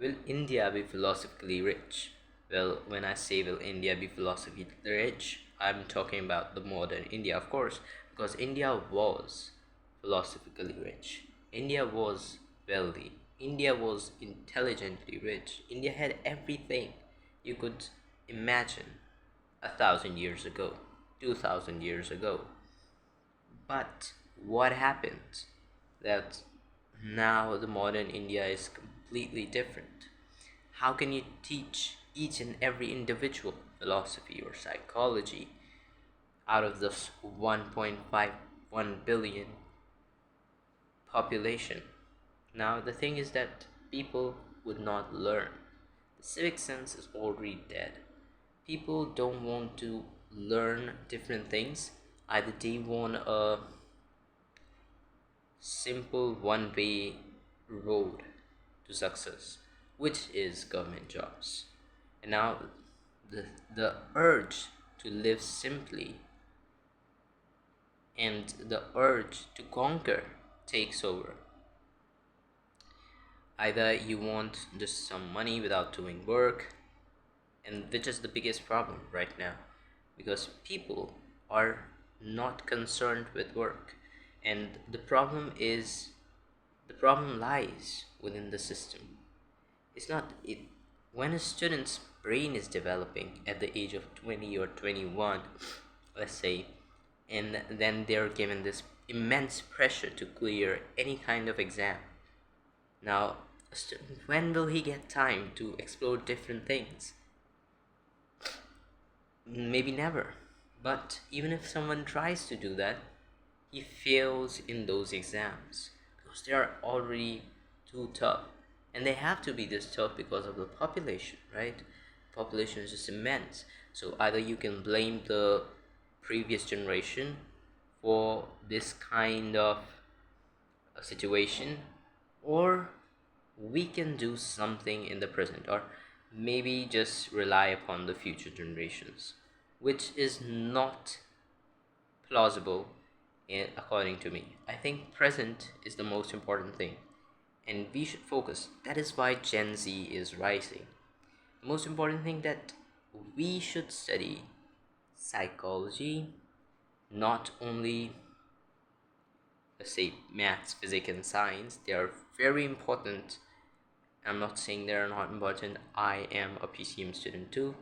Will India be philosophically rich? Well, when I say will India be philosophically rich, I'm talking about the modern India, of course, because India was philosophically rich. India was wealthy. India was intelligently rich. India had everything you could imagine 1,000 years ago, 2,000 years ago. But what happened? That now the modern India is completely different. How can you teach each and every individual philosophy or psychology out of this 1.51 billion population? Now, the thing is that people would not learn. The civic sense is already dead. People don't want to learn different things. Either they want a simple one way road to success, which is government jobs. And now the, the urge to live simply and the urge to conquer takes over. Either you want just some money without doing work, and which is the biggest problem right now because people are not concerned with work, and the problem lies within the system. It's not it when a student's brain is developing at the age of 20 or 21, let's say, and then they're given this immense pressure to clear any kind of exam. Now, when will he get time to explore different things? Maybe never. But even if someone tries to do that, he fails in those exams because they are already too tough. And they have to be this tough because of the population, right? Population is just immense. So either you can blame the previous generation for this kind of a situation, or we can do something in the present, or maybe just rely upon the future generations, which is not plausible according to me. I think present is the most important thing and we should focus. That is why Gen Z is rising. The most important thing that we should study psychology, not only let's say maths, physics, and science. They are very important. I'm not saying they're not important. I am a PCM student too,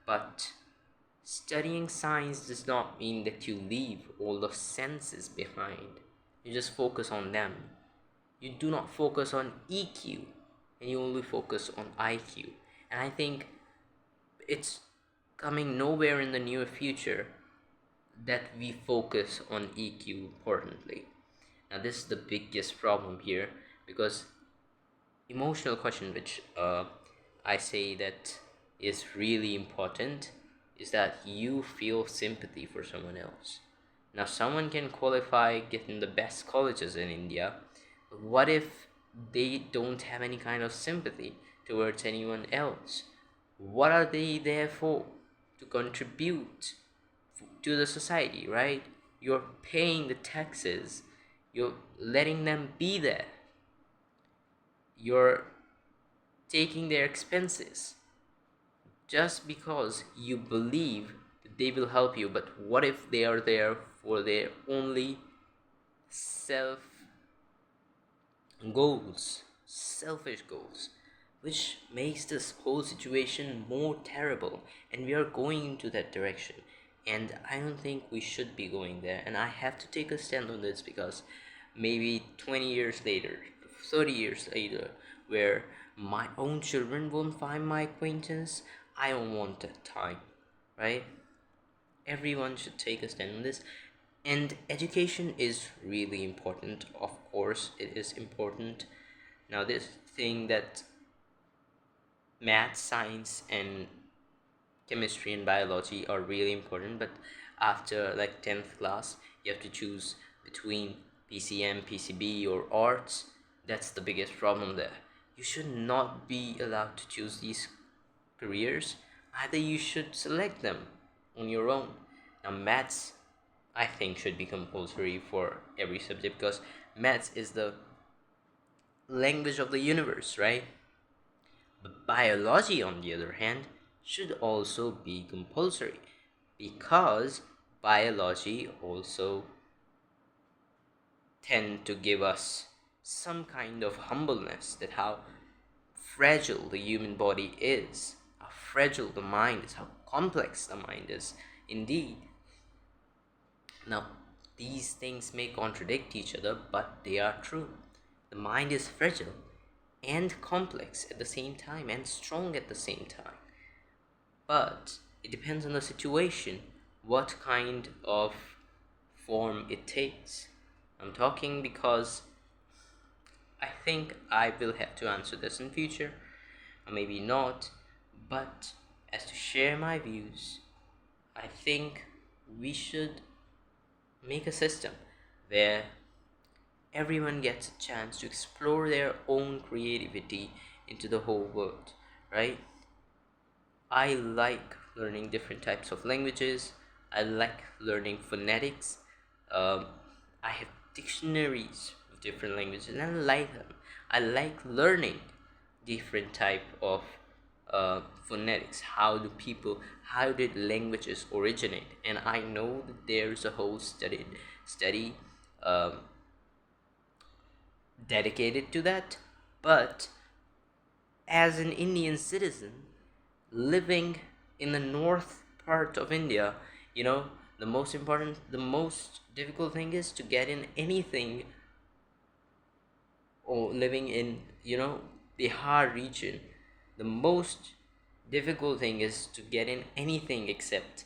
but studying science does not mean that you leave all the senses behind. You just focus on them. You do not focus on EQ, and you only focus on IQ. And I think it's coming nowhere in the near future that we focus on EQ importantly. Now, this is the biggest problem here because emotional question, which I say that is really important, is that you feel sympathy for someone else. Now, someone can qualify getting the best colleges in India, but what if they don't have any kind of sympathy towards anyone else? What are they there for? To contribute to the society, right? You're paying the taxes, you're letting them be there, you're taking their expenses just because you believe that they will help you. But what if they are there for their only self goals, selfish goals, which makes this whole situation more terrible? And we are going into that direction. And I don't think we should be going there. And I have to take a stand on this because maybe 20 years later, 30 years later, where my own children won't find my acquaintance, I don't want that time, right? Everyone should take a stand on this. And education is really important. Of course, it is important. Now, this thing that math, science, and chemistry and biology are really important, but after like 10th class, you have to choose between PCM, PCB, or arts. That's the biggest problem there. You should not be allowed to choose these careers. Either you should select them on your own. Now, maths, I think, should be compulsory for every subject because maths is the language of the universe, right? But biology, on the other hand, should also be compulsory, because biology also tend to give us some kind of humbleness, that how fragile the human body is, how fragile the mind is, how complex the mind is indeed. Now, these things may contradict each other, but they are true. The mind is fragile and complex at the same time, and strong at the same time. But it depends on the situation, what kind of form it takes. I'm talking because I think I will have to answer this in future, or maybe not. But as to share my views, I think we should make a system where everyone gets a chance to explore their own creativity into the whole world, right? I like learning different types of languages. I like learning phonetics. Um, I have dictionaries of different languages, and I like them. I like learning different type of phonetics. How did languages originate? And I know that there's a whole study um, dedicated to that. But as an Indian citizen living in the north part of India, you know, the most difficult thing is to get in anything, or living in, Bihar region. The most difficult thing is to get in anything except,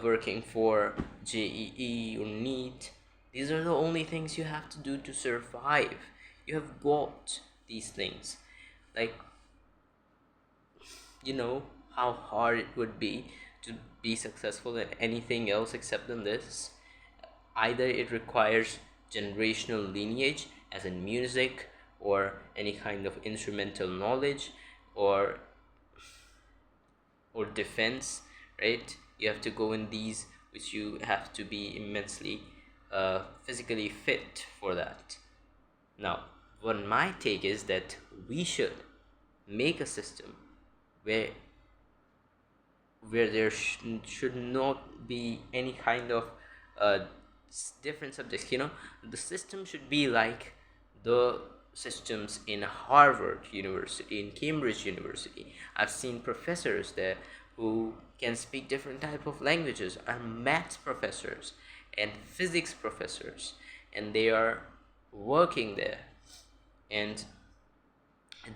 working for JEE or NEET. These are the only things you have to do to survive. You have got these things. Like, you know how hard it would be to be successful at anything else except in this. Either it requires generational lineage, as in music, or any kind of instrumental knowledge, or defense, right? You have to go in these, which you have to be immensely physically fit for that. Now, what my take is that we should make a system where there should not be any kind of uh, different subjects. The system should be like the systems in Harvard University, in Cambridge University. I've seen professors there who can speak different type of languages, are maths professors and physics professors, and they are working there, and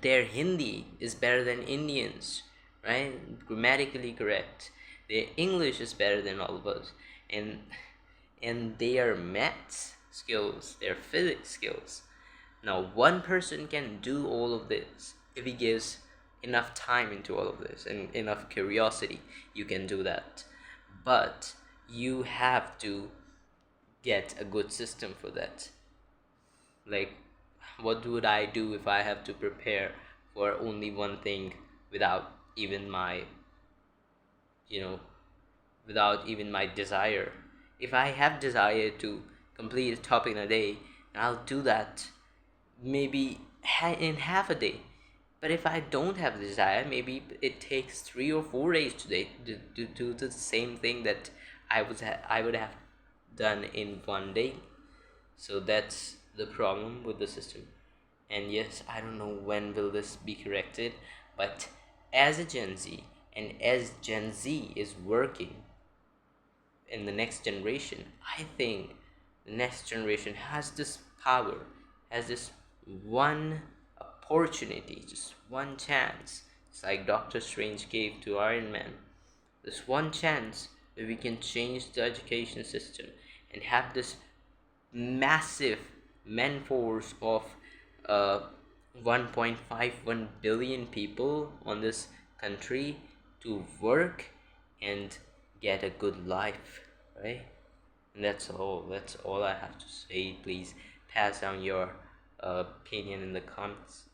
their Hindi is better than Indians, right? Grammatically correct. Their English is better than all of us, and their maths skills, their physics skills. Now, one person can do all of this if he gives enough time into all of this and enough curiosity. You can do that, but you have to get a good system for that. Like, what would I do if I have to prepare for only one thing without even my, you know, without even my desire? If I have desire to complete a topic in a day, I'll do that maybe in half a day. But if I don't have the desire, maybe it takes 3 or 4 days today to do the same thing that I would have done in one day. So that's the problem with the system. And yes, I don't know when will this be corrected, but as a Gen Z, and as Gen Z is working in the next generation, I think the next generation has this power, has this one opportunity, just one chance. It's like Doctor Strange gave to Iron Man. This one chance where we can change the education system and have this massive man force of uh, 1.51 billion people on this country to work and get a good life, right? And that's all I have to say. Please pass down your opinion in the comments.